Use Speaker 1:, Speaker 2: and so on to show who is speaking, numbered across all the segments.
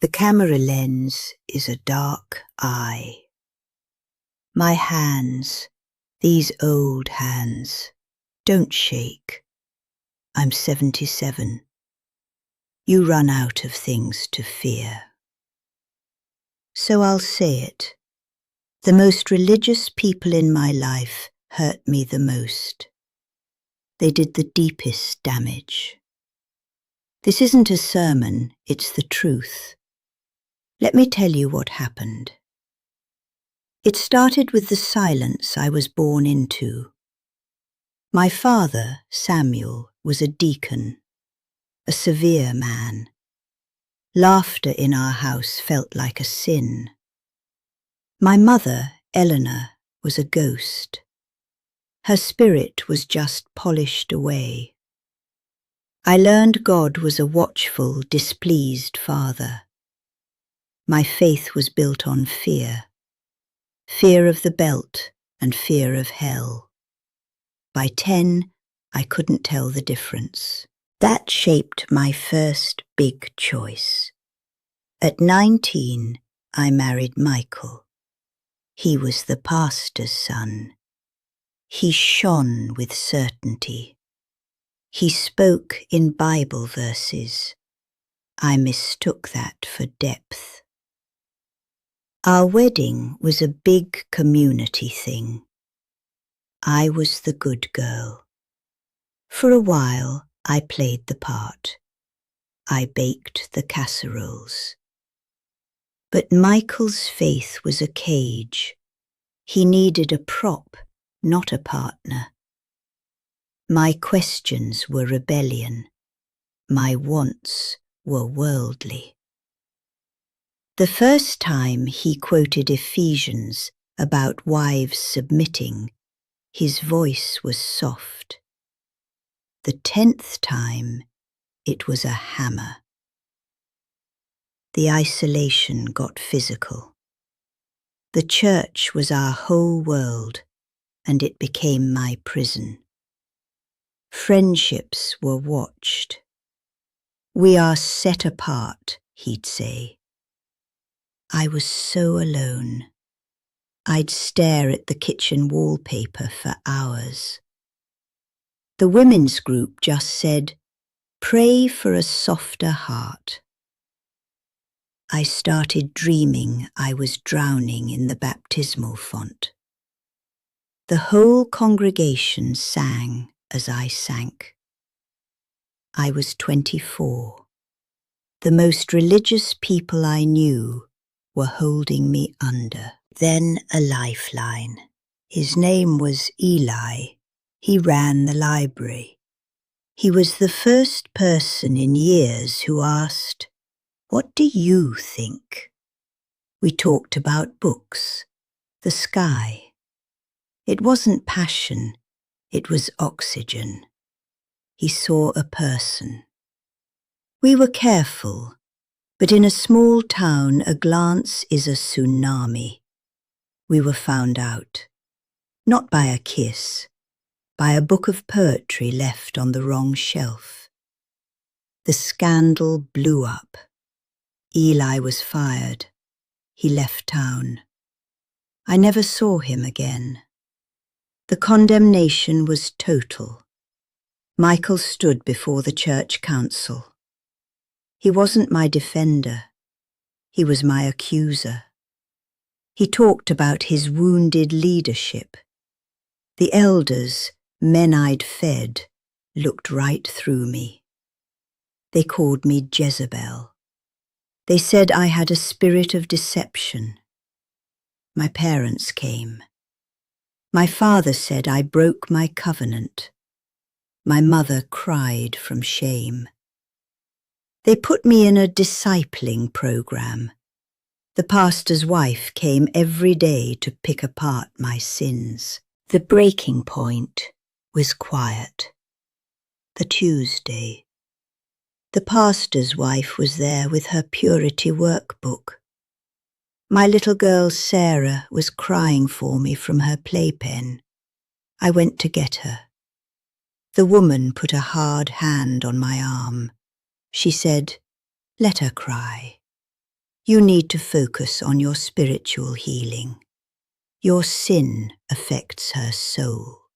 Speaker 1: The camera lens is a dark eye. My hands, these old hands, don't shake. I'm 77. You run out of things to fear. So I'll say it. The most religious people in my life hurt me the most. They did the deepest damage. This isn't a sermon, it's the truth. Let me tell you what happened. It started with the silence I was born into. My father, Samuel, was a deacon, a severe man. Laughter in our house felt like a sin. My mother, Eleanor, was a ghost. Her spirit was just polished away. I learned God was a watchful, displeased father. My faith was built on fear. Fear of the belt and fear of hell. By 10, I couldn't tell the difference. That shaped my first big choice. At 19, I married Michael. He was the pastor's son. He shone with certainty. He spoke in Bible verses. I mistook that for depth. Our wedding was a big community thing. I was the good girl. For a while, I played the part. I baked the casseroles. But Michael's faith was a cage. He needed a prop, not a partner. My questions were rebellion. My wants were worldly. The first time he quoted Ephesians about wives submitting, his voice was soft. The 10th time, it was a hammer. The isolation got physical. The church was our whole world, and it became my prison. Friendships were watched. We are set apart, he'd say. I was so alone. I'd stare at the kitchen wallpaper for hours. The women's group just said, "Pray for a softer heart." I started dreaming I was drowning in the baptismal font. The whole congregation sang as I sank. I was 24. The most religious people I knew were holding me under. Then a lifeline. His name was Eli. He ran the library. He was the first person in years who asked, "What do you think?" We talked about books, the sky. It wasn't passion, it was oxygen. He saw a person. We were careful, but in a small town, a glance is a tsunami. We were found out, not by a kiss, by a book of poetry left on the wrong shelf. The scandal blew up. Eli was fired. He left town. I never saw him again. The condemnation was total. Michael stood before the church council. He wasn't my defender. He was my accuser. He talked about his wounded leadership. The elders, men I'd fed, looked right through me. They called me Jezebel. They said I had a spirit of deception. My parents came. My father said I broke my covenant. My mother cried from shame. They put me in a discipling program. The pastor's wife came every day to pick apart my sins. The breaking point was quiet. The Tuesday. The pastor's wife was there with her purity workbook. My little girl Sarah was crying for me from her playpen. I went to get her. The woman put a hard hand on my arm. She said, "Let her cry. You need to focus on your spiritual healing. Your sin affects her soul.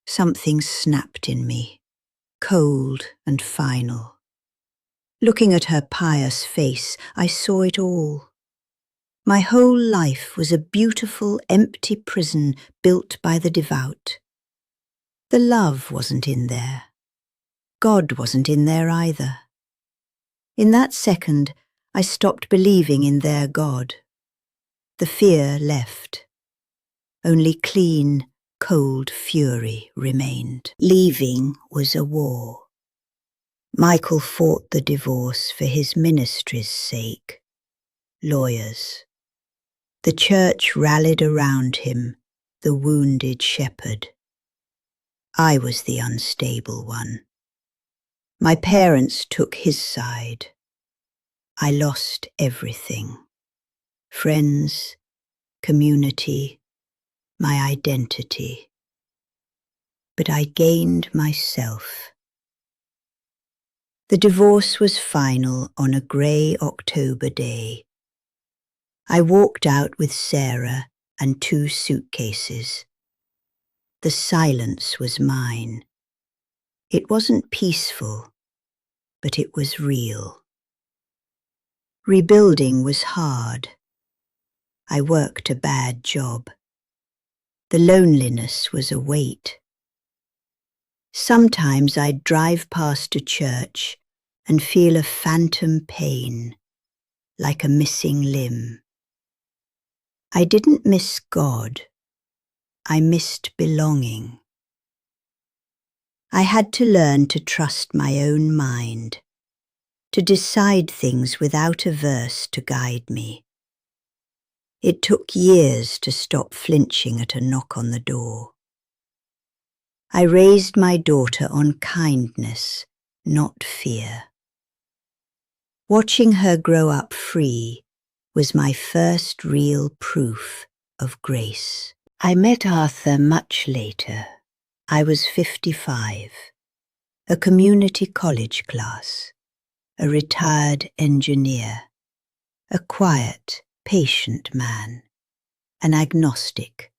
Speaker 1: Something snapped in me, cold and final. Looking at her pious face, I saw it all. My whole life was a beautiful, empty prison built by the devout. The love wasn't in there. God wasn't in there either. In that second, I stopped believing in their God. The fear left. Only clean, cold fury remained. Leaving was a war. Michael fought the divorce for his ministry's sake. Lawyers. The church rallied around him, the wounded shepherd. I was the unstable one. My parents took his side. I lost everything. Friends, community, my identity. But I gained myself. The divorce was final on a grey October day. I walked out with Sarah and 2 suitcases. The silence was mine. It wasn't peaceful, but it was real. Rebuilding was hard. I worked a bad job. The loneliness was a weight. Sometimes I'd drive past a church and feel a phantom pain, like a missing limb. I didn't miss God. I missed belonging. I had to learn to trust my own mind, to decide things without a verse to guide me. It took years to stop flinching at a knock on the door. I raised my daughter on kindness, not fear. Watching her grow up free was my first real proof of grace. I met Arthur much later. I was 55, a community college class, a retired engineer, a quiet, patient man, an agnostic.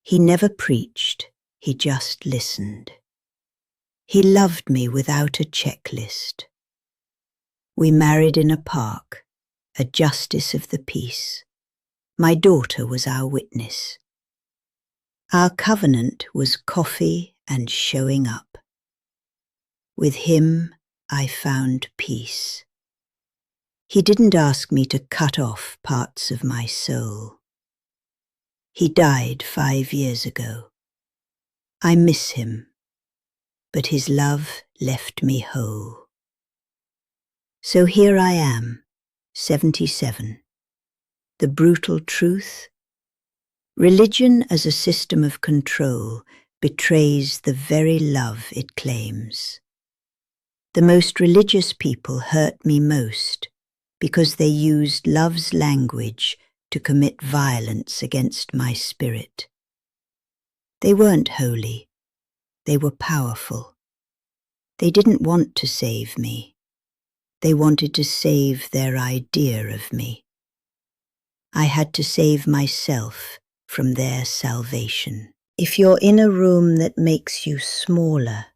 Speaker 1: He never preached, he just listened. He loved me without a checklist. We married in a park, a justice of the peace. My daughter was our witness. Our covenant was coffee and showing up. With him, I found peace. He didn't ask me to cut off parts of my soul. He died 5 years ago. I miss him, but his love left me whole. So here I am, 77. The brutal truth: religion as a system of control betrays the very love it claims. The most religious people hurt me most because they used love's language to commit violence against my spirit. They weren't holy. They were powerful. They didn't want to save me. They wanted to save their idea of me. I had to save myself from their salvation. If you're in a room that makes you smaller,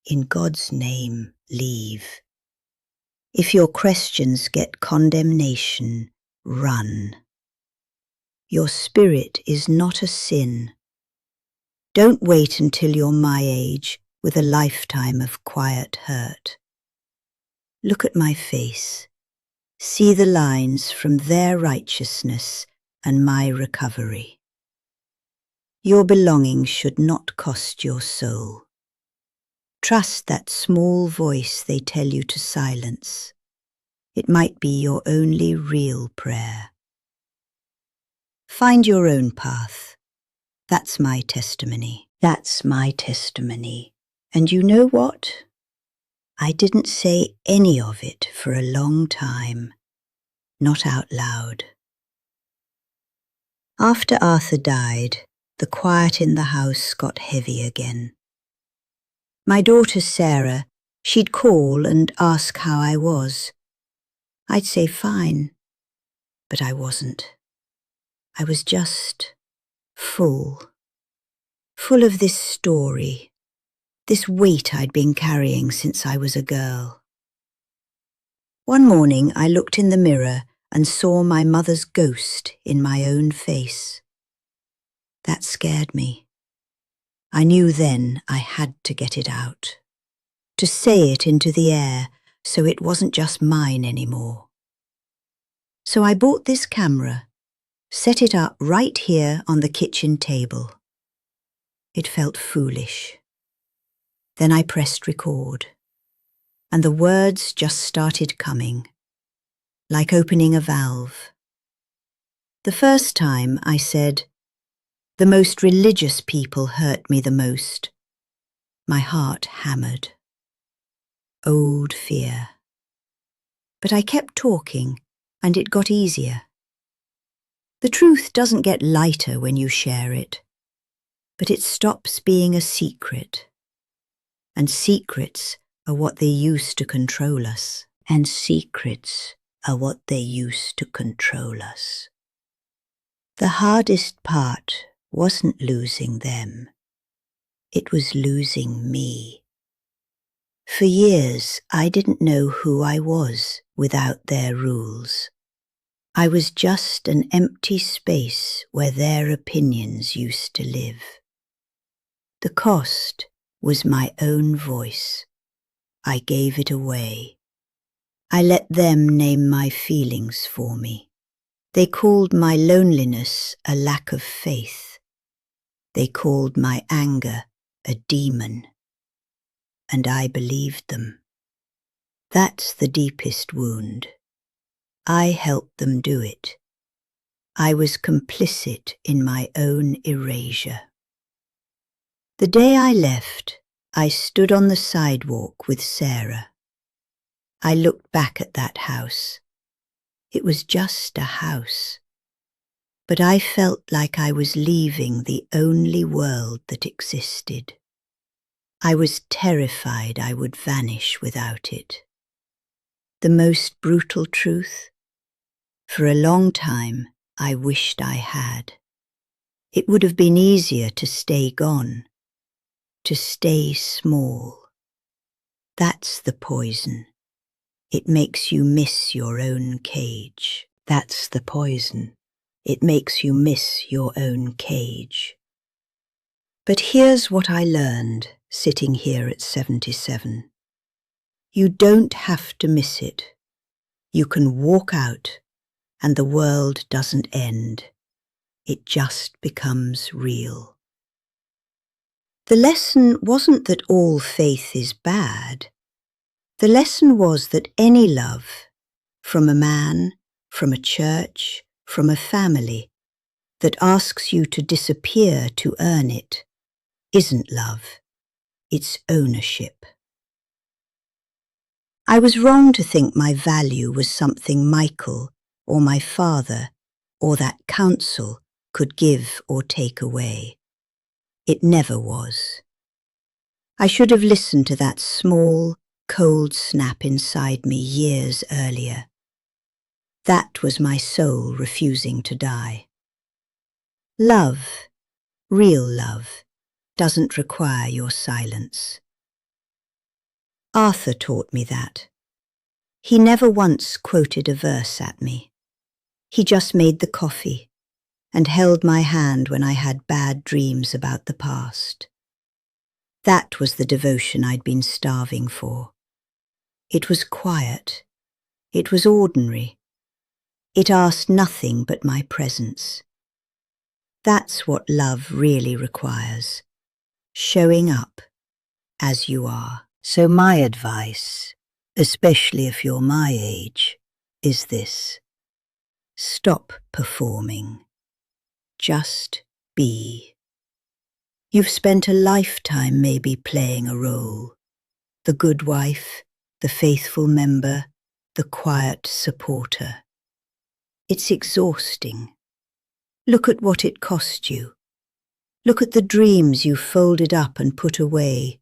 Speaker 1: in God's name, leave. If your questions get condemnation, run. Your spirit is not a sin. Don't wait until you're my age with a lifetime of quiet hurt. Look at my face. See the lines from their righteousness and my recovery. Your belonging should not cost your soul. Trust that small voice they tell you to silence. It might be your only real prayer. Find your own path. That's my testimony. That's my testimony. And you know what? I didn't say any of it for a long time. Not out loud. After Arthur died, the quiet in the house got heavy again. My daughter Sarah, she'd call and ask how I was. I'd say fine, but I wasn't. I was just full of this story, this weight I'd been carrying since I was a girl. One morning I looked in the mirror and saw my mother's ghost in my own face. That scared me. I knew then I had to get it out, to say it into the air so it wasn't just mine anymore. So I bought this camera, set it up right here on the kitchen table. It felt foolish. Then I pressed record, and the words just started coming, like opening a valve. The first time I said, "The most religious people hurt me the most." My heart hammered. Old fear. But I kept talking, and it got easier. The truth doesn't get lighter when you share it, but it stops being a secret. And secrets are what they use to control us. And secrets are what they use to control us. The hardest part wasn't losing them. It was losing me. For years, I didn't know who I was without their rules. I was just an empty space where their opinions used to live. The cost was my own voice. I gave it away. I let them name my feelings for me. They called my loneliness a lack of faith. They called my anger a demon. And I believed them. That's the deepest wound. I helped them do it. I was complicit in my own erasure. The day I left, I stood on the sidewalk with Sarah. I looked back at that house. It was just a house. But I felt like I was leaving the only world that existed. I was terrified I would vanish without it. The most brutal truth? For a long time, I wished I had. It would have been easier to stay gone, to stay small. That's the poison. It makes you miss your own cage. That's the poison. It makes you miss your own cage. But here's what I learned, sitting here at 77. You don't have to miss it. You can walk out, and the world doesn't end. It just becomes real. The lesson wasn't that all faith is bad. The lesson was that any love, from a man, from a church, from a family, that asks you to disappear to earn it, isn't love. It's ownership. I was wrong to think my value was something Michael or my father or that council could give or take away. It never was. I should have listened to that small, cold snap inside me years earlier. That was my soul refusing to die. Love, real love, doesn't require your silence. Arthur taught me that. He never once quoted a verse at me. He just made the coffee and held my hand when I had bad dreams about the past. That was the devotion I'd been starving for. It was quiet. It was ordinary. It asked nothing but my presence. That's what love really requires. Showing up as you are. So my advice, especially if you're my age, is this. Stop performing. Just be. You've spent a lifetime maybe playing a role. The good wife, the faithful member, the quiet supporter. It's exhausting. Look at what it cost you. Look at the dreams you folded up and put away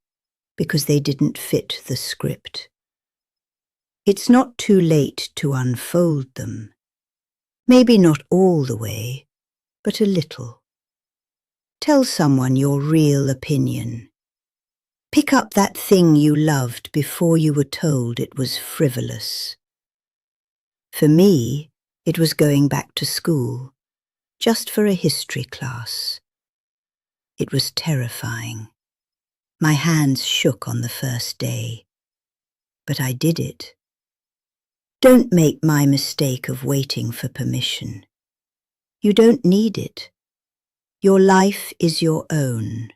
Speaker 1: because they didn't fit the script. It's not too late to unfold them. Maybe not all the way, but a little. Tell someone your real opinion. Pick up that thing you loved before you were told it was frivolous. For me, it was going back to school, just for a history class. It was terrifying. My hands shook on the first day, but I did it. Don't make my mistake of waiting for permission. You don't need it. Your life is your own.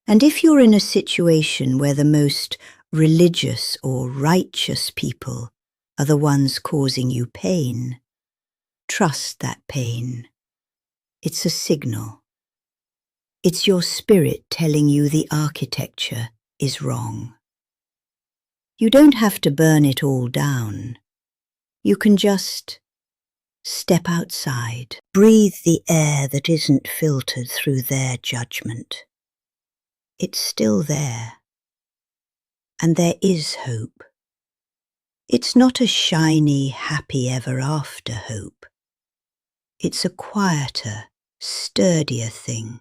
Speaker 1: And if you're in a situation where the most religious or righteous people are the ones causing you pain, trust that pain. It's a signal. It's your spirit telling you the architecture is wrong. You don't have to burn it all down. You can just step outside, breathe the air that isn't filtered through their judgment. It's still there. And there is hope. It's not a shiny, happy ever after hope. It's a quieter, sturdier thing.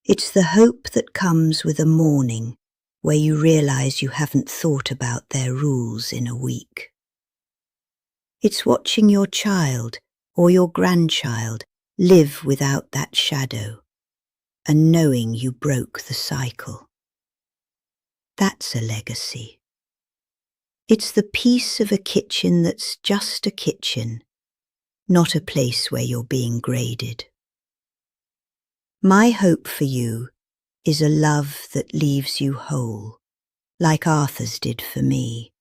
Speaker 1: It's the hope that comes with a morning where you realize you haven't thought about their rules in a week. It's watching your child or your grandchild live without that shadow and knowing you broke the cycle. That's a legacy. It's the peace of a kitchen that's just a kitchen, not a place where you're being graded. My hope for you is a love that leaves you whole, like Arthur's did for me.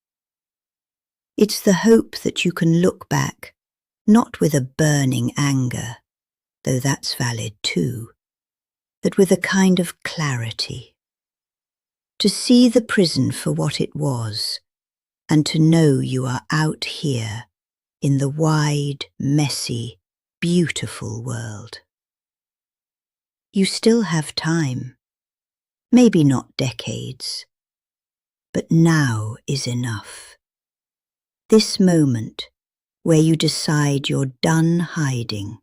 Speaker 1: It's the hope that you can look back, not with a burning anger, though that's valid too, but with a kind of clarity. To see the prison for what it was, and to know you are out here in the wide, messy, beautiful world. You still have time. Maybe not decades, but now is enough. This moment where you decide you're done hiding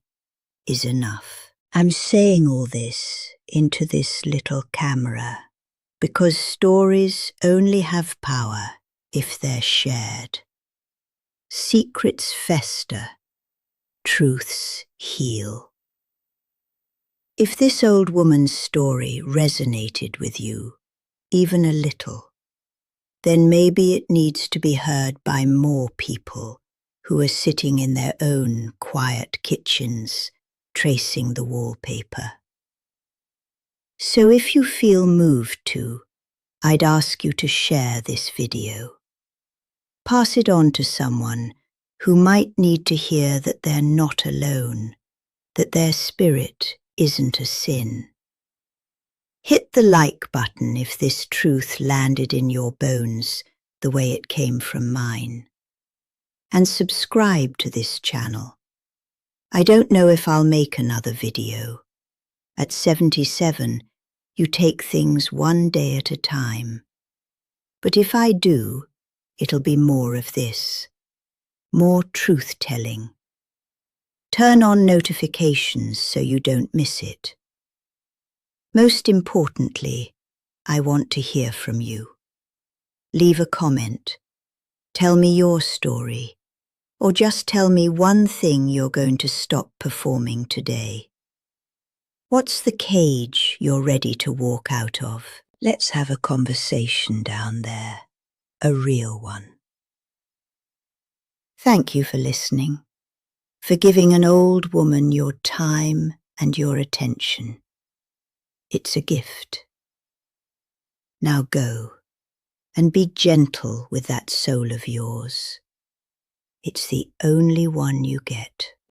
Speaker 1: is enough. I'm saying all this into this little camera because stories only have power if they're shared. Secrets fester, truths heal. If this old woman's story resonated with you, even a little, then maybe it needs to be heard by more people who are sitting in their own quiet kitchens, tracing the wallpaper. So if you feel moved to, I'd ask you to share this video. Pass it on to someone who might need to hear that they're not alone, that their spirit isn't a sin. Hit the like button if this truth landed in your bones the way it came from mine. And subscribe to this channel. I don't know if I'll make another video. At 77, you take things one day at a time. But if I do, it'll be more of this. More truth-telling. Turn on notifications so you don't miss it. Most importantly, I want to hear from you. Leave a comment. Tell me your story, or just tell me one thing you're going to stop performing today. What's the cage you're ready to walk out of? Let's have a conversation down there, a real one. Thank you for listening, for giving an old woman your time and your attention. It's a gift. Now go and be gentle with that soul of yours. It's the only one you get.